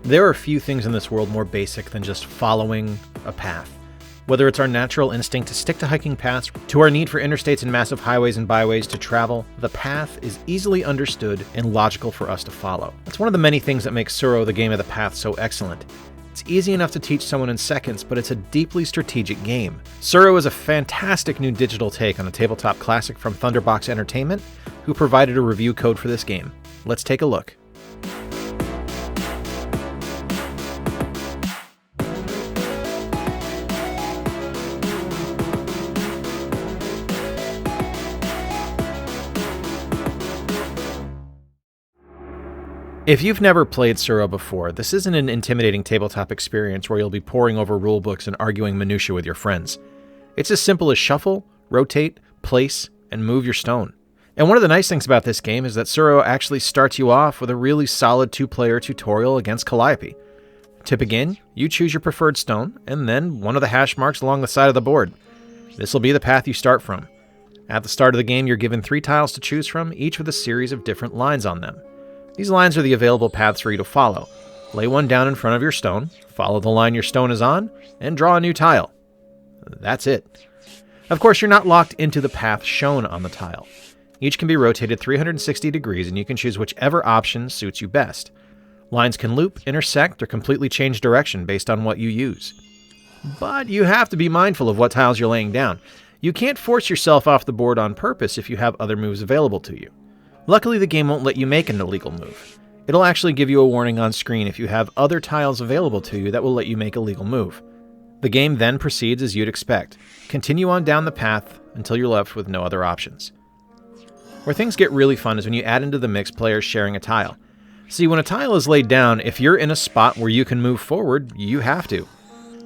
There are few things in this world more basic than just following a path. Whether it's our natural instinct to stick to hiking paths, to our need for interstates and massive highways and byways to travel, the path is easily understood and logical for us to follow. That's one of the many things that makes Tsuro, the game of the path, so excellent. It's easy enough to teach someone in seconds, but it's a deeply strategic game. Tsuro is a fantastic new digital take on a tabletop classic from Thunderbox Entertainment, who provided a review code for this game. Let's take a look. If you've never played Tsuro before, this isn't an intimidating tabletop experience where you'll be poring over rulebooks and arguing minutiae with your friends. It's as simple as shuffle, rotate, place, and move your stone. And one of the nice things about this game is that Tsuro actually starts you off with a really solid 2-player tutorial against Calliope. To begin, you choose your preferred stone, and then one of the hash marks along the side of the board. This will be the path you start from. At the start of the game, you're given 3 tiles to choose from, each with a series of different lines on them. These lines are the available paths for you to follow. Lay one down in front of your stone, follow the line your stone is on, and draw a new tile. That's it. Of course, you're not locked into the path shown on the tile. Each can be rotated 360 degrees, and you can choose whichever option suits you best. Lines can loop, intersect, or completely change direction based on what you use. But you have to be mindful of what tiles you're laying down. You can't force yourself off the board on purpose if you have other moves available to you. Luckily, the game won't let you make an illegal move. It'll actually give you a warning on screen if you have other tiles available to you that will let you make a legal move. The game then proceeds as you'd expect. Continue on down the path until you're left with no other options. Where things get really fun is when you add into the mix players sharing a tile. See, when a tile is laid down, if you're in a spot where you can move forward, you have to.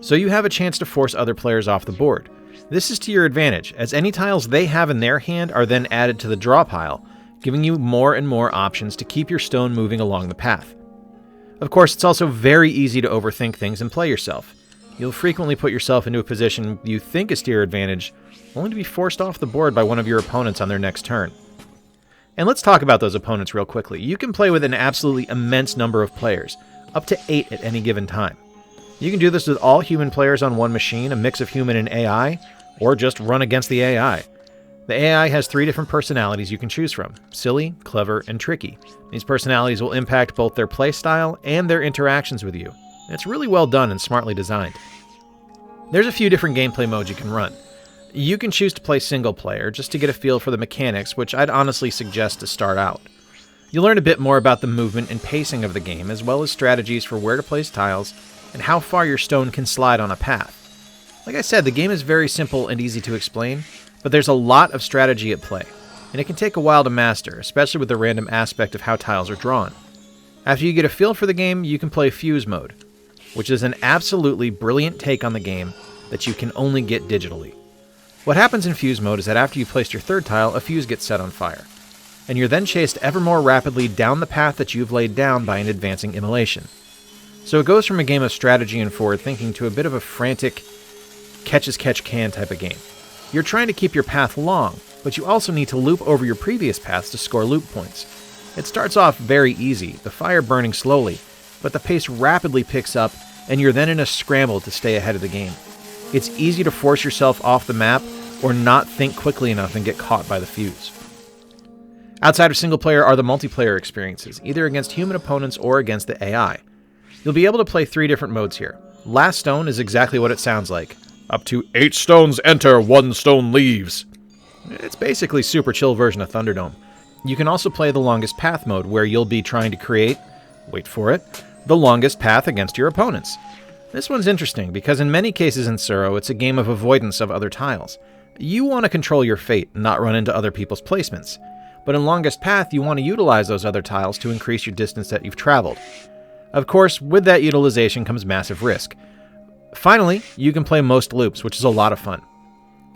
So you have a chance to force other players off the board. This is to your advantage, as any tiles they have in their hand are then added to the draw pile, giving you more and more options to keep your stone moving along the path. Of course, it's also very easy to overthink things and play yourself. You'll frequently put yourself into a position you think is to your advantage, only to be forced off the board by one of your opponents on their next turn. And let's talk about those opponents real quickly. You can play with an absolutely immense number of players, up to 8 at any given time. You can do this with all human players on one machine, a mix of human and AI, or just run against the AI. The AI has 3 different personalities you can choose from: silly, clever, and tricky. These personalities will impact both their playstyle and their interactions with you. It's really well done and smartly designed. There's a few different gameplay modes you can run. You can choose to play single player just to get a feel for the mechanics, which I'd honestly suggest to start out. You'll learn a bit more about the movement and pacing of the game, as well as strategies for where to place tiles and how far your stone can slide on a path. Like I said, the game is very simple and easy to explain, but there's a lot of strategy at play, and it can take a while to master, especially with the random aspect of how tiles are drawn. After you get a feel for the game, you can play Fuse Mode, which is an absolutely brilliant take on the game that you can only get digitally. What happens in Fuse Mode is that after you've placed your 3rd tile, a fuse gets set on fire, and you're then chased ever more rapidly down the path that you've laid down by an advancing immolation. So it goes from a game of strategy and forward thinking to a bit of a frantic catch-as-catch-can type of game. You're trying to keep your path long, but you also need to loop over your previous paths to score loop points. It starts off very easy, the fire burning slowly, but the pace rapidly picks up, and you're then in a scramble to stay ahead of the game. It's easy to force yourself off the map or not think quickly enough and get caught by the fuse. Outside of single player are the multiplayer experiences, either against human opponents or against the AI. You'll be able to play 3 different modes here. Last Stone is exactly what it sounds like. Up to 8 stones enter, 1 stone leaves. It's basically a super chill version of Thunderdome. You can also play the longest path mode, where you'll be trying to create, wait for it, the longest path against your opponents. This one's interesting, because in many cases in Tsuro, it's a game of avoidance of other tiles. You want to control your fate and not run into other people's placements. But in longest path, you want to utilize those other tiles to increase your distance that you've traveled. Of course, with that utilization comes massive risk. Finally, you can play most loops, which is a lot of fun.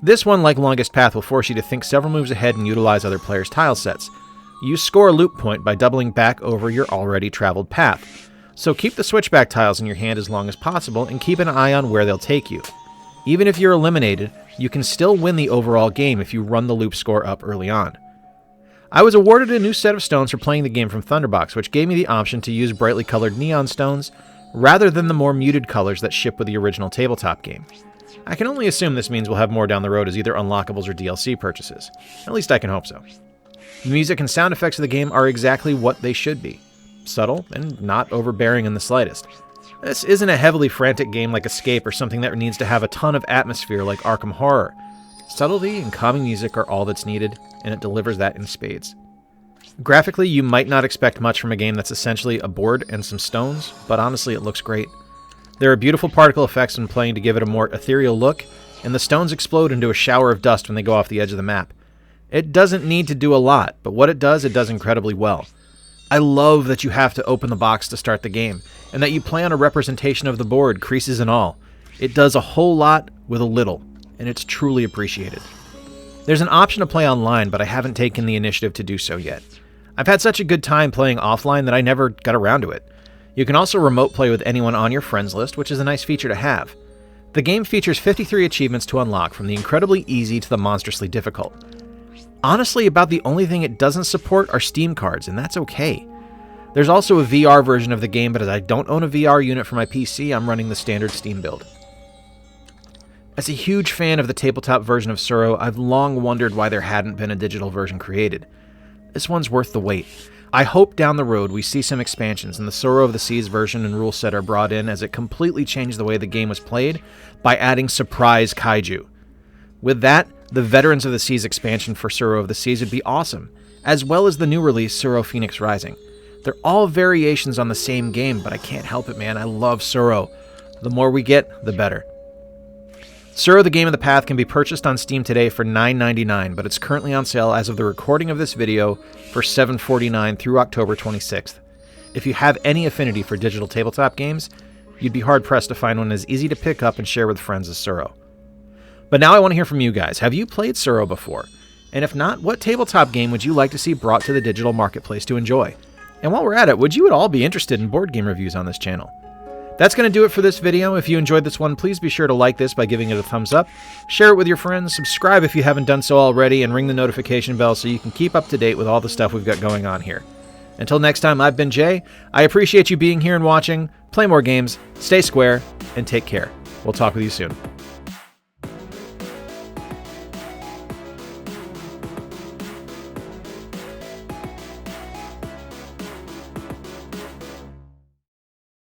This one, like Longest Path, will force you to think several moves ahead and utilize other players' tile sets. You score a loop point by doubling back over your already traveled path. So keep the switchback tiles in your hand as long as possible and keep an eye on where they'll take you. Even if you're eliminated, you can still win the overall game if you run the loop score up early on. I was awarded a new set of stones for playing the game from Thunderbox, which gave me the option to use brightly colored neon stones rather than the more muted colors that ship with the original tabletop game. I can only assume this means we'll have more down the road as either unlockables or DLC purchases. At least I can hope so. The music and sound effects of the game are exactly what they should be. Subtle and not overbearing in the slightest. This isn't a heavily frantic game like Escape or something that needs to have a ton of atmosphere like Arkham Horror. Subtlety and calming music are all that's needed, and it delivers that in spades. Graphically, you might not expect much from a game that's essentially a board and some stones, but honestly it looks great. There are beautiful particle effects when playing to give it a more ethereal look, and the stones explode into a shower of dust when they go off the edge of the map. It doesn't need to do a lot, but what it does incredibly well. I love that you have to open the box to start the game, and that you play on a representation of the board, creases and all. It does a whole lot with a little, and it's truly appreciated. There's an option to play online, but I haven't taken the initiative to do so yet. I've had such a good time playing offline that I never got around to it. You can also remote play with anyone on your friends list, which is a nice feature to have. The game features 53 achievements to unlock, from the incredibly easy to the monstrously difficult. Honestly, about the only thing it doesn't support are Steam cards, and that's okay. There's also a VR version of the game, but as I don't own a VR unit for my PC, I'm running the standard Steam build. As a huge fan of the tabletop version of Tsuro, I've long wondered why there hadn't been a digital version created. This one's worth the wait. I hope down the road we see some expansions and the Tsuro of the Seas version and rule set are brought in, as it completely changed the way the game was played by adding surprise kaiju. With that, the Veterans of the Seas expansion for Tsuro of the Seas would be awesome, as well as the new release Tsuro Phoenix Rising. They're all variations on the same game, but I can't help it, man. I love Tsuro. The more we get, the better. Tsuro the Game of the Path can be purchased on Steam today for $9.99, but it's currently on sale as of the recording of this video for $7.49 through October 26th. If you have any affinity for digital tabletop games, you'd be hard-pressed to find one as easy to pick up and share with friends as Tsuro. But now I want to hear from you guys. Have you played Tsuro before? And if not, what tabletop game would you like to see brought to the digital marketplace to enjoy? And while we're at it, would you at all be interested in board game reviews on this channel? That's going to do it for this video. If you enjoyed this one, please be sure to like this by giving it a thumbs up, share it with your friends, subscribe if you haven't done so already, and ring the notification bell so you can keep up to date with all the stuff we've got going on here. Until next time, I've been Jay. I appreciate you being here and watching. Play more games, stay square, and take care. We'll talk with you soon.